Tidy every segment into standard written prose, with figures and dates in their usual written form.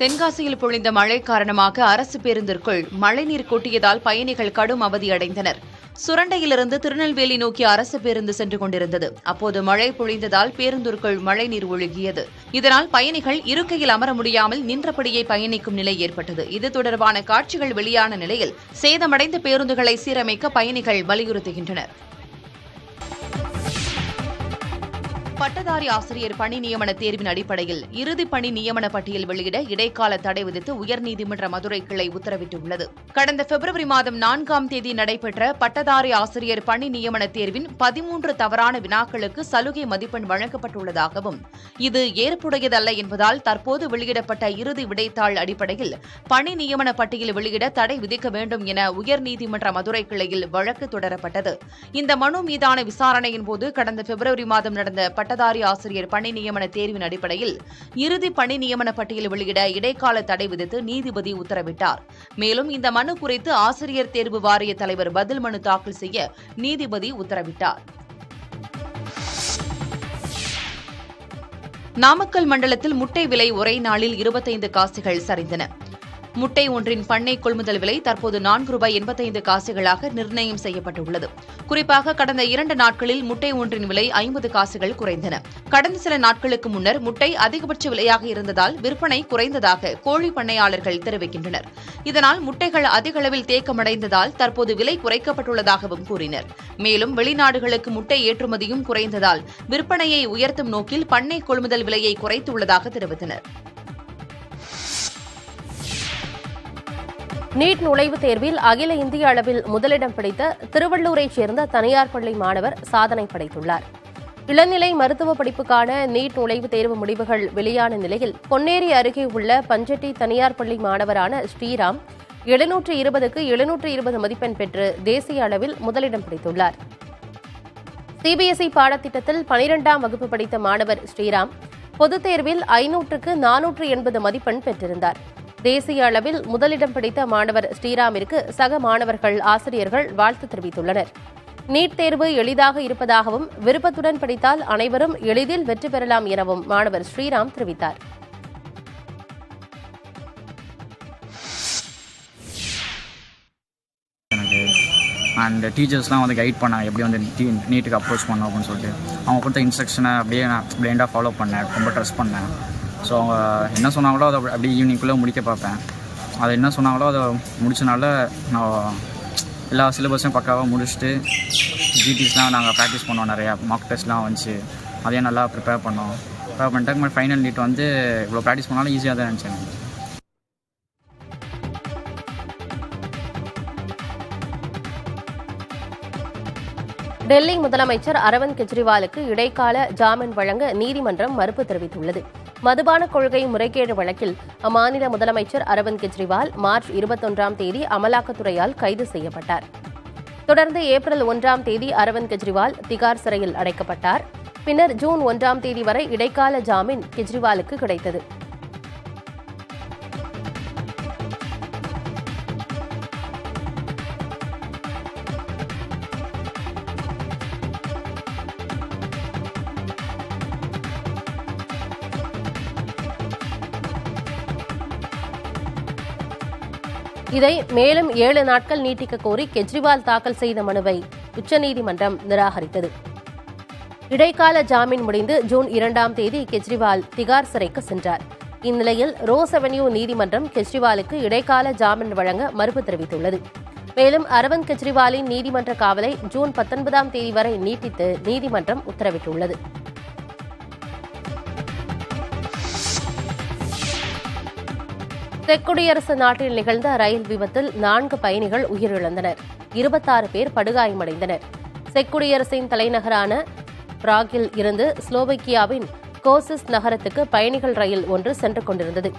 தென்காசியில் பொழிந்த மழை காரணமாக அரசு பேருந்திற்குள் மழைநீர் கொட்டியதால் பயணிகள் கடும் அவதியடைந்தனர். சுரண்டையிலிருந்து திருநெல்வேலி நோக்கி அரசு பேருந்து சென்று கொண்டிருந்தது. அப்போது மழை பொழிந்ததால் பேருந்திற்குள் மழைநீர் ஒழுகியது. இதனால் பயணிகள் இருக்கையில் அமர முடியாமல் நின்றபடியே பயணிக்கும் நிலை ஏற்பட்டது. இது தொடர்பான காட்சிகள் வெளியான நிலையில் சேதமடைந்த பேருந்துகளை சீரமைக்க பயணிகள் வலியுறுத்துகின்றனர். பட்டதாரி ஆசிரியர் பணி நியமன தேர்வின் அடிப்படையில் இறுதிப் பணி நியமன பட்டியல் வெளியிட இடைக்கால தடை விதித்து உயர்நீதிமன்ற மதுரை கிளை உத்தரவிட்டுள்ளது. கடந்த பிப்ரவரி மாதம் 4ஆம் தேதி நடைபெற்ற பட்டதாரி ஆசிரியர் பணி நியமன தேர்வின் 13 தவறான வினாக்களுக்கு சலுகை மதிப்பெண் வழங்கப்பட்டுள்ளதாகவும் இது ஏற்புடையதல்ல என்பதால் தற்போது வெளியிடப்பட்ட இறுதி விடைத்தாள் அடிப்படையில் பணி நியமன பட்டியல் வெளியிட தடை விதிக்க வேண்டும் என உயர்நீதிமன்ற மதுரை கிளையில் வழக்கு தொடரப்பட்டது. இந்த மனு மீதான விசாரணையின் போது கடந்த பிப்ரவரி மாதம் நடந்த பட்டதாரி ஆசிரியர் பணி நியமன தேர்வின் அடிப்படையில் இறுதி பணி நியமன பட்டியல் வெளியிட இடைக்கால தடை விதித்து நீதிபதி உத்தரவிட்டார். மேலும் இந்த மனு குறித்து ஆசிரியர் தேர்வு வாரிய தலைவர் பதில் மனு தாக்கல் செய்ய நீதிபதி உத்தரவிட்டார். நாமக்கல் மண்டலத்தில் முட்டை விலை ஒரே நாளில் 25 காசுகள் சரிந்தன. முட்டை ஒன்றின் பண்ணை கொள்முதல் விலை தற்போது ₹4.85 நிர்ணயம் செய்யப்பட்டுள்ளது. குறிப்பாக கடந்த 2 நாட்களில் முட்டை ஒன்றின் விலை 50 காசுகள் குறைந்தன. கடந்த சில நாட்களுக்கு முன்னர் முட்டை அதிகபட்ச விலையாக இருந்ததால் விற்பனை குறைந்ததாக கோழி பண்ணையாளர்கள் தெரிவிக்கின்றனர். இதனால் முட்டைகள் அதிக அளவில் தேக்கமடைந்ததால் தற்போது விலை குறைக்கப்பட்டுள்ளதாகவும் கூறினர். மேலும் வெளிநாடுகளுக்கு முட்டை ஏற்றுமதியும் குறைந்ததால் விற்பனையை உயர்த்தும் நோக்கில் பண்ணை கொள்முதல் விலையை குறைத்துள்ளதாக தெரிவித்தனர். நீட் நுழைவுத் தேர்வில் அகில இந்திய அளவில் முதலிடம் பிடித்த திருவள்ளூரைச் சேர்ந்த தனியார் பள்ளி மாணவர் சாதனை படைத்துள்ளார். இளநிலை மருத்துவ படிப்புக்கான நீட் நுழைவுத் தேர்வு முடிவுகள் வெளியான நிலையில் பொன்னேரி அருகே உள்ள பஞ்சட்டி தனியார் பள்ளி மாணவரான ஸ்ரீராம் 720க்கு 720 மதிப்பெண் பெற்று தேசிய அளவில் முதலிடம் பிடித்துள்ளார். சிபிஎஸ்இ பாடத்திட்டத்தில் 12ஆம் வகுப்பு படித்த மாணவர் ஸ்ரீராம் பொதுத் தேர்வில் 500க்கு 480 மதிப்பெண் பெற்றிருந்தார். தேசிய அளவில் முதலிடம் பிடித்த மாணவர் ஸ்ரீராமிற்கு சக மாணவர்கள், ஆசிரியர்கள் வாழ்த்து தெரிவித்துள்ளனர். நீட் தேர்வு எளிதாக இருப்பதாகவும் விருப்பத்துடன் படித்தால் அனைவரும் எளிதில் வெற்றி பெறலாம் எனவும் மாணவர் ஸ்ரீராம் தெரிவித்தார். அண்ட் டீச்சர்ஸ்லாம் வந்து கைட் பண்ணாங்க எப்படி வந்து நீட்டுக்கு அப்ரோச் பண்ணோம் அப்படின்னு சொல்லிட்டு. அவங்க கொடுத்த இன்ஸ்ட்ரக்ஷனை அப்படியே நான் பிளைண்டாக ஃபாலோ பண்ணேன். ரொம்ப ட்ரஸ்ட் பண்ணேன். ஸோ அவங்க என்ன சொன்னாங்களோ அதை அப்படியே ஈவினிங்குள்ளே முடிக்க பார்ப்பேன். அதை என்ன சொன்னாங்களோ அதை முடிச்சனால நான் எல்லா சிலபஸையும் பக்காவாக முடிச்சுட்டு ஜிடிஸ்லாம் நாங்கள் ப்ராக்டிஸ் பண்ணோம். நிறையா மார்க் டெஸ்ட்லாம் வந்துச்சு. அதையும் நல்லா ப்ரிப்பேர் பண்ணிட்டு ஃபைனல் நீட் வந்து இவ்வளோ ப்ராக்டிஸ் பண்ணாலும் ஈஸியாக தான் இருந்துச்சு. டெல்லி முதலமைச்சர் அரவிந்த் கெஜ்ரிவாலுக்கு இடைக்கால ஜாமீன் வழங்க நீதிமன்றம் மறுப்பு தெரிவித்துள்ளது. மதுபான கொள்கை முறைகேடு வழக்கில் அம்மாநில முதலமைச்சர் அரவிந்த் கெஜ்ரிவால் மார்ச் 21ஆம் தேதி அமலாக்கத்துறையால் கைது செய்யப்பட்டார். தொடர்ந்து ஏப்ரல் 1ஆம் தேதி அரவிந்த் கெஜ்ரிவால் திகார் சிறையில் அடைக்கப்பட்டார். பின்னர் ஜூன் 1ஆம் தேதி வரை இடைக்கால ஜாமீன் கெஜ்ரிவாலுக்கு கிடைத்தது. இதை மேலும் 7 நாட்கள் நீட்டிக்க கோரி கெஜ்ரிவால் தாக்கல் செய்த மனுவை உச்சநீதிமன்றம் நிராகரித்தது. இடைக்கால ஜாமீன் முடிந்து ஜூன் 2ஆம் தேதி கெஜ்ரிவால் திகார் சிறைக்கு சென்றார். இந்நிலையில் ரோஸ் அவென்யூ நீதிமன்றம் கெஜ்ரிவாலுக்கு இடைக்கால ஜாமீன் வழங்க மறுப்பு தெரிவித்துள்ளது. மேலும் அரவிந்த் கெஜ்ரிவாலின் நீதிமன்ற காவலை ஜூன் 19ஆம் தேதி வரை நீட்டித்து நீதிமன்றம் உத்தரவிட்டுள்ளது. தெற்குடியரசு நாட்டில் நிகழ்ந்த ரயில் விபத்தில் 4 பயணிகள் உயிரிழந்தனர். 26 பேர் படுகாயமடைந்தனர். செக்குடியரசின் தலைநகரான பிராகில் இருந்து ஸ்லோவேக்கியாவின் கோசிஸ் நகரத்துக்கு பயணிகள் ரயில் ஒன்று சென்று கொண்டிருந்தது.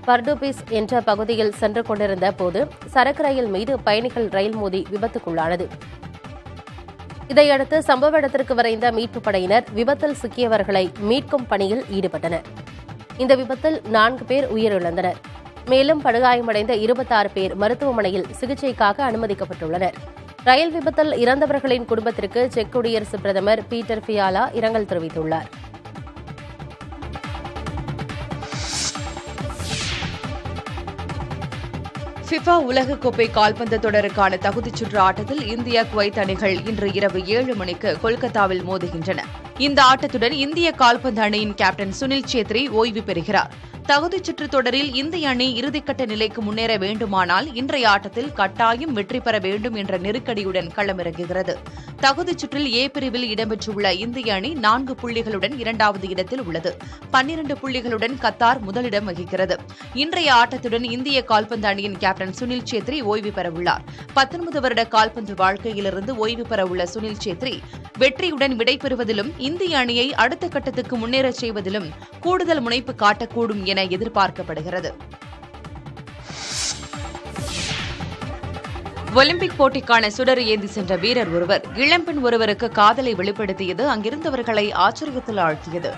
பர்டுபிஸ் என்ற பகுதியில் சென்று கொண்டிருந்த போது சரக்கு ரயில் மீது பயணிகள் ரயில் மோதி விபத்துக்குள்ளானது. இதையடுத்து சம்பவ இடத்திற்கு விரைந்த மீட்புப் படையினர் விபத்தில் சிக்கியவர்களை மீட்கும் பணியில் ஈடுபட்டனர். இந்த விபத்தில் 4 பேர் உயிரிழந்தனர். மேலும் படுகாயமடைந்த 26 பேர் மருத்துவமனையில் சிகிச்சைக்காக அனுமதிக்கப்பட்டுள்ளனர். ரயில் விபத்தில் இறந்தவர்களின் குடும்பத்திற்கு செக் குடியரசு பிரதமர் பீட்டர் ஃபியாலா இரங்கல் தெரிவித்துள்ளார். ஃபிஃபா உலகக்கோப்பை கால்பந்து தொடருக்கான தகுதிச் சுற்று ஆட்டத்தில் இந்தியா குவைத் அணிகள் இன்று இரவு 7 மணிக்கு கொல்கத்தாவில் மோதுகின்றன. இந்த ஆட்டத்துடன் இந்திய கால்பந்து அணியின் கேப்டன் சுனில் சேத்ரி ஓய்வு பெறுகிறார். தகுதிச் சுற்று தொடரில் இந்திய அணி இறுதிக்கட்ட நிலைக்கு முன்னேற வேண்டுமானால் இன்றைய ஆட்டத்தில் கட்டாயம் வெற்றி பெற வேண்டும் என்ற நெருக்கடியுடன் களமிறங்குகிறது. தகுதிச் சுற்றில் ஏ பிரிவில் இடம்பெற்றுள்ள இந்திய அணி 4 புள்ளிகளுடன் 2வது இடத்தில் உள்ளது. 12 புள்ளிகளுடன் கத்தார் முதலிடம் வகிக்கிறது. இன்றைய ஆட்டத்துடன் இந்திய கால்பந்து அணியின் கேப்டன் சுனில் சேத்ரி ஓய்வு பெறவுள்ளார். 19 வருட கால்பந்து வாழ்க்கையிலிருந்து ஓய்வு பெறவுள்ள சுனில் சேத்ரி வெற்றியுடன் விடைபெறுவதிலும் இந்திய அணியை அடுத்த கட்டத்துக்கு முன்னேறச் செய்வதிலும் கூடுதல் முனைப்பு காட்டக்கூடும் என எதிர்பார்க்கப்படுகிறது. ஒலிம்பிக் போட்டிக்கான சுடர் ஏந்தி சென்ற வீரர் ஒருவர் இளம்பெண் ஒருவருக்கு காதலை வெளிப்படுத்தியது அங்கிருந்தவர்களை ஆச்சரியத்தில் ஆழ்த்தியது.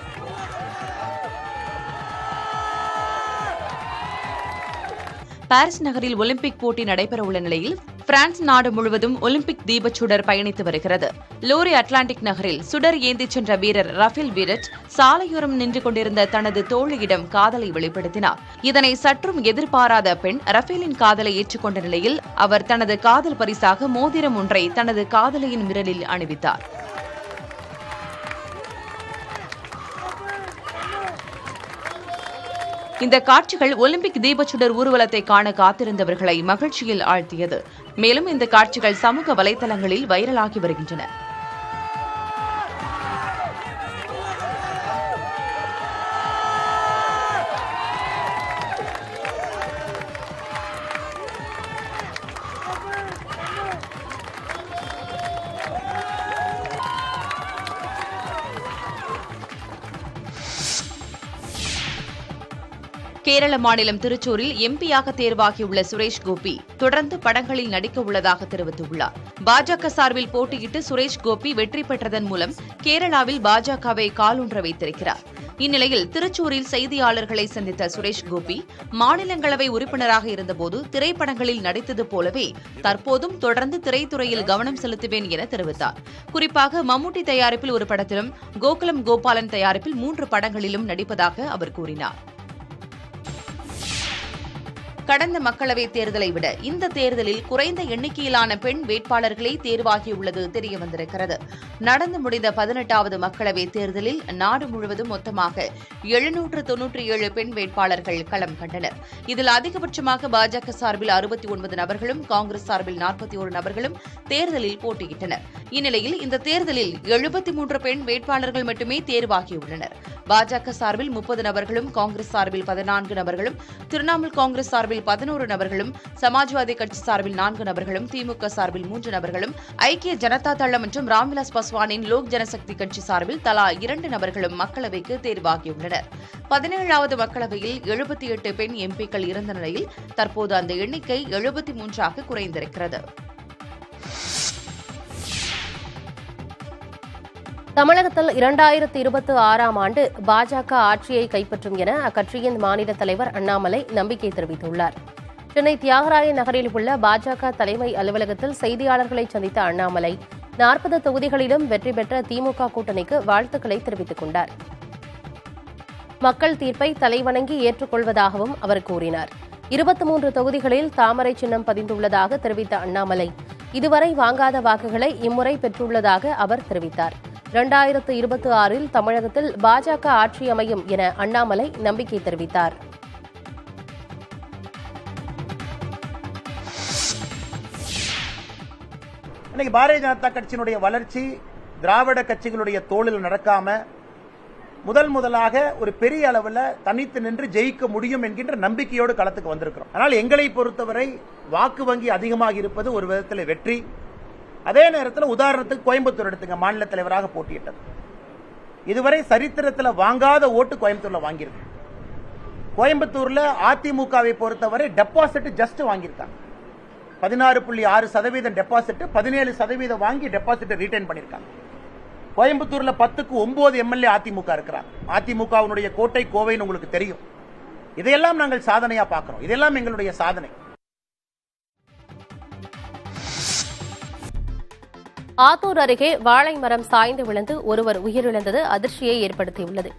பாரிஸ் நகரில் ஒலிம்பிக் போட்டி நடைபெறவுள்ள நிலையில் பிரான்ஸ் நாடு முழுவதும் ஒலிம்பிக் தீபச்சுடர் பயணித்து வருகிறது. லோரி அட்லாண்டிக் நகரில் சுடர் ஏந்திச் சென்ற வீரர் ரஃபேல் வீரட் சாலையோரம் நின்று கொண்டிருந்த தனது தோழியிடம் காதலை வெளிப்படுத்தினார். இதனை சற்றும் எதிர்பாராத பெண் ரஃபேலின் காதலை ஏற்றுக்கொண்ட நிலையில் அவர் தனது காதல் பரிசாக மோதிரம் ஒன்றை தனது காதலியின் விரலில் அணிவித்தார். இந்த காட்சிகள் ஒலிம்பிக் தீபச்சுடர் ஊர்வலத்தை காண காத்திருந்தவர்களை மகிழ்ச்சியில் ஆழ்த்தியது. மேலும் இந்த காட்சிகள் சமூக வலைதளங்களில் வைரலாகி வருகின்றன. கேரள மாநிலம் திருச்சூரில் எம்பியாக தேர்வாகியுள்ள சுரேஷ் கோபி தொடர்ந்து படங்களில் நடிக்க உள்ளதாக தெரிவித்துள்ளார். பாஜக சார்பில் போட்டியிட்டு சுரேஷ் கோபி வெற்றி பெற்றதன் மூலம் கேரளாவில் பாஜகவை காலூன்ற வைத்திருக்கிறார். இந்நிலையில் திருச்சூரில் செய்தியாளர்களை சந்தித்த சுரேஷ் கோபி மாநிலங்களவை உறுப்பினராக இருந்தபோது திரைப்படங்களில் நடித்தது போலவே தற்போதும் தொடர்ந்து திரைத்துறையில் கவனம் செலுத்துவேன் என தெரிவித்தார். குறிப்பாக மம்முட்டி தயாரிப்பில் ஒரு படத்திலும் கோகுலம் கோபாலன் தயாரிப்பில் 3 படங்களிலும் நடிப்பதாக அவர் கூறினார். கடந்த மக்களவைத் தேர்தலை விட இந்த தேர்தலில் குறைந்த எண்ணிக்கையிலான பெண் வேட்பாளர்களே தேர்வாகியுள்ளது தெரியவந்திருக்கிறது. நடந்து முடிந்த 18வது மக்களவைத் தேர்தலில் நாடு முழுவதும் மொத்தமாக 797 பெண் வேட்பாளர்கள் களம் கண்டனர். இதில் அதிகபட்சமாக பாஜக சார்பில் 69 நபர்களும் காங்கிரஸ் சார்பில் 41 நபர்களும் தேர்தலில் போட்டியிட்டனர். இந்நிலையில் இந்த தேர்தலில் 73 பெண் வேட்பாளர்கள் மட்டுமே தேர்வாகியுள்ளனர். பாஜக சார்பில் 30 நபர்களும் காங்கிரஸ் சார்பில் 14 நபர்களும் திரிணாமுல் காங்கிரஸ் சார்பில் 11 நபர்களும் சமாஜ்வாதி கட்சி சார்பில் 4 நபர்களும் திமுக சார்பில் 3 நபர்களும் ஐக்கிய ஜனதா தளம் மற்றும் ராம்விலாஸ் பாஸ்வானின் லோக் ஜனசக்தி கட்சி சார்பில் தலா 2 நபர்களும் மக்களவைக்கு தேர்வாகியுள்ளனர். 17வது மக்களவையில் 78 பெண் எம்பிக்கள் இருந்த நிலையில் தற்போது அந்த எண்ணிக்கை 73ஆக குறைந்திருக்கிறது. தமிழகத்தில் 2026ஆம் ஆண்டு பாஜக ஆட்சியை கைப்பற்றும் என அக்கட்சியின் மாநில தலைவர் அண்ணாமலை நம்பிக்கை தெரிவித்துள்ளார். சென்னை தியாகராய நகரில் உள்ள பாஜக தலைமை அலுவலகத்தில் செய்தியாளர்களை சந்தித்த அண்ணாமலை 40 தொகுதிகளிலும் வெற்றி பெற்ற திமுக கூட்டணிக்கு வாழ்த்துக்களை தெரிவித்துக் கொண்டார். மக்கள் தீர்ப்பை தலைவணங்கி ஏற்றுக்கொள்வதாகவும் அவர் கூறினார். 23 தொகுதிகளில் தாமரை சின்னம் பதிந்துள்ளதாக தெரிவித்த அண்ணாமலை இதுவரை வாங்காத வாக்குகளை இம்முறை பெற்றுள்ளதாக அவர் தெரிவித்தார். 2026இல் தமிழகத்தில் பாஜக ஆட்சி அமையும் என அண்ணாமலை நம்பிக்கை தெரிவித்தார். இன்னைக்கு பாரதிய ஜனதா கட்சியினுடைய வளர்ச்சி திராவிட கட்சிகளுடைய தோளில் நடக்காம முதலாக ஒரு பெரிய அளவில் தனித்து நின்று ஜெயிக்க முடியும் என்கின்ற நம்பிக்கையோடு களத்துக்கு வந்திருக்கிறோம். ஆனால் எங்களை பொறுத்தவரை வாக்கு வங்கி அதிகமாக இருப்பது ஒரு விதத்தில் வெற்றி. அதே நேரத்தில் உதாரணத்துக்கு கோயம்புத்தூர் எடுத்துங்க, மாநில தலைவராக போட்டியிட்டது. இதுவரை சரித்திரத்தில் வாங்காத ஓட்டு கோயம்புத்தூர்ல வாங்கியிருக்கு. கோயம்புத்தூர்ல அதிமுகவை பொறுத்தவரை டெபாசிட் ஜஸ்ட் வாங்கியிருக்காங்க. 16.6% டெபாசிட், 17% வாங்கி டெபாசிட் ரீடைன் பண்ணியிருக்காங்க. கோயம்புத்தூர்ல 10க்கு 9 எம்எல்ஏ அதிமுக இருக்கிறாங்க. அதிமுகவினுடைய கோட்டை கோவைன்னு உங்களுக்கு தெரியும். இதையெல்லாம் நாங்கள் சாதனையா பார்க்கிறோம். இதெல்லாம் எங்களுடைய சாதனை. ஆத்தூர் அருகே வாழை மரம் சாய்ந்து விழுந்து ஒருவர் உயிரிழந்தது அதிர்ச்சியை ஏற்படுத்தியுள்ளது.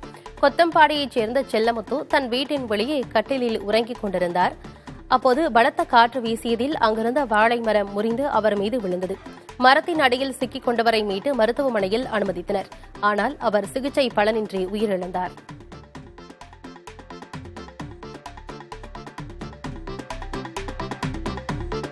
கொத்தம்பாடியைச் சேர்ந்த செல்லமுத்து தன் வீட்டின் வெளியே கட்டிலில் உறங்கிக் கொண்டிருந்தார். அப்போது பலத்த காற்று வீசியதில் அங்கிருந்த வாழை மரம் முறிந்து அவர் மீது விழுந்தது. மரத்தின் அடியில் சிக்கிக் கொண்டவரை மீட்டு மருத்துவமனையில் அனுமதித்தனர். ஆனால் அவர் சிகிச்சை பலனின்றி உயிரிழந்தார்.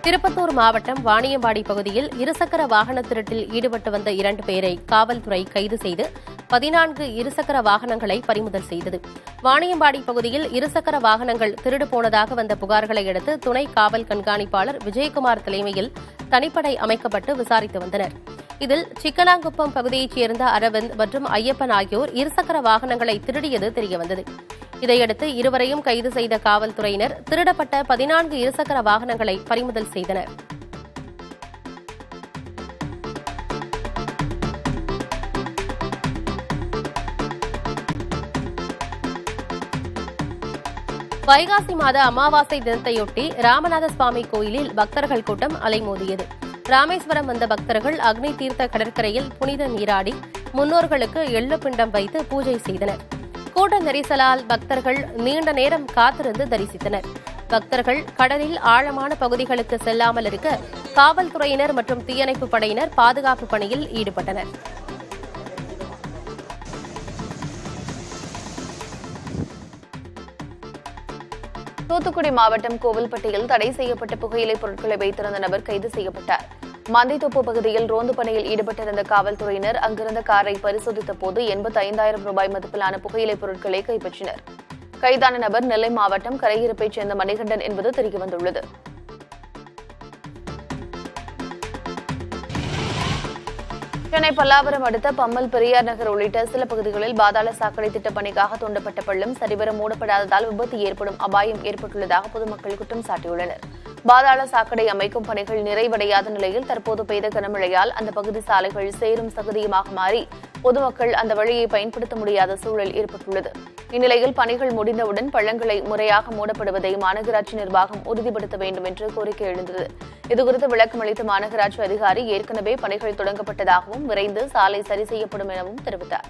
திருப்பத்தூர் மாவட்டம் வாணியம்பாடி பகுதியில் இருசக்கர வாகன திருட்டில் ஈடுபட்டு வந்த 2 பேரை காவல்துறை கைது செய்து 14 இருசக்கர வாகனங்களை பறிமுதல் செய்தது. வாணியம்பாடி பகுதியில் இருசக்கர வாகனங்கள் திருடு போனதாக வந்த புகார்களை அடுத்து துணை காவல் கண்காணிப்பாளர் விஜயகுமார் தலைமையில் தனிப்படை அமைக்கப்பட்டு விசாரித்து வந்தனர். இதில் சிக்கனாங்குப்பம் பகுதியைச் சேர்ந்த அரவிந்த் மற்றும் ஐயப்பன் ஆகியோர் இருசக்கர வாகனங்களை திருடியது தெரியவந்தது. இதையடுத்து இருவரையும் கைது செய்த காவல்துறையினர் திருடப்பட்ட 14 இருசக்கர வாகனங்களை பறிமுதல் செய்தனர். வைகாசி மாத அமாவாசை தினத்தையொட்டி ராமநாத சுவாமி கோயிலில் பக்தர்கள் கூட்டம் அலைமோதியது. ராமேஸ்வரம் வந்த பக்தர்கள் அக்னி தீர்த்த கடற்கரையில் புனித நீராடி முன்னோர்களுக்கு எள்ளு பிண்டம் வைத்து பூஜை செய்தனர். கூட்ட நெரிசலால் பக்தர்கள் நீண்ட நேரம் காத்திருந்து தரிசித்தனர். பக்தர்கள் கடலில் ஆழமான பகுதிகளுக்கு செல்லாமல் இருக்க காவல்துறையினர் மற்றும் தீயணைப்பு படையினர் பாதுகாப்பு பணியில் ஈடுபட்டனர். தூத்துக்குடி மாவட்டம் கோவில்பட்டியில் தடை செய்யப்பட்ட புகையிலைப் பொருட்களை வைத்திருந்த நபர் கைது செய்யப்பட்டார். மந்தித்தோப்பு பகுதியில் ரோந்து பணியில் ஈடுபட்டிருந்த காவல்துறையினர் அங்கிருந்த காரை பரிசோதித்த போது 85,000 ரூபாய் மதிப்பிலான புகையிலைப் பொருட்களை கைப்பற்றினர். கைதான நபர் நெல்லை மாவட்டம் கரையிருப்பைச் சேர்ந்த மணிகண்டன் என்பது தெரியவந்துள்ளது. சென்னை பல்லாவரம் அடுத்த பம்மல் பெரியார் நகர் உள்ளிட்ட சில பகுதிகளில் பாதாள சாக்கடை திட்டப் பணிக்காக தோண்டப்பட்ட பள்ளம் சரிவர மூடப்படாததால் விபத்து ஏற்படும் அபாயம் ஏற்பட்டுள்ளதாக பொதுமக்கள் குற்றம் சாட்டியுள்ளனர். பாதாள சாக்கடை அமைக்கும் பணிகள் நிறைவடையாத நிலையில் தற்போது பெய்த கனமழையால் அந்த பகுதி சாலைகள் சேரும் சகதியுமாக மாறி பொதுமக்கள் அந்த வழியை பயன்படுத்த முடியாத சூழல் ஏற்பட்டுள்ளது. இந்நிலையில் பணிகள் முடிந்தவுடன் பள்ளங்களை முறையாக மூடப்படுவதை மாநகராட்சி நிர்வாகம் உறுதிப்படுத்த வேண்டும் என்று கோரிக்கை எழுந்தது. இதுகுறித்து விளக்கம் அளித்த மாநகராட்சி அதிகாரி ஏற்கனவே பணிகள் தொடங்கப்பட்டதாகவும் விரைந்து சாலை சரி செய்யப்படும் எனவும் தெரிவித்தார்.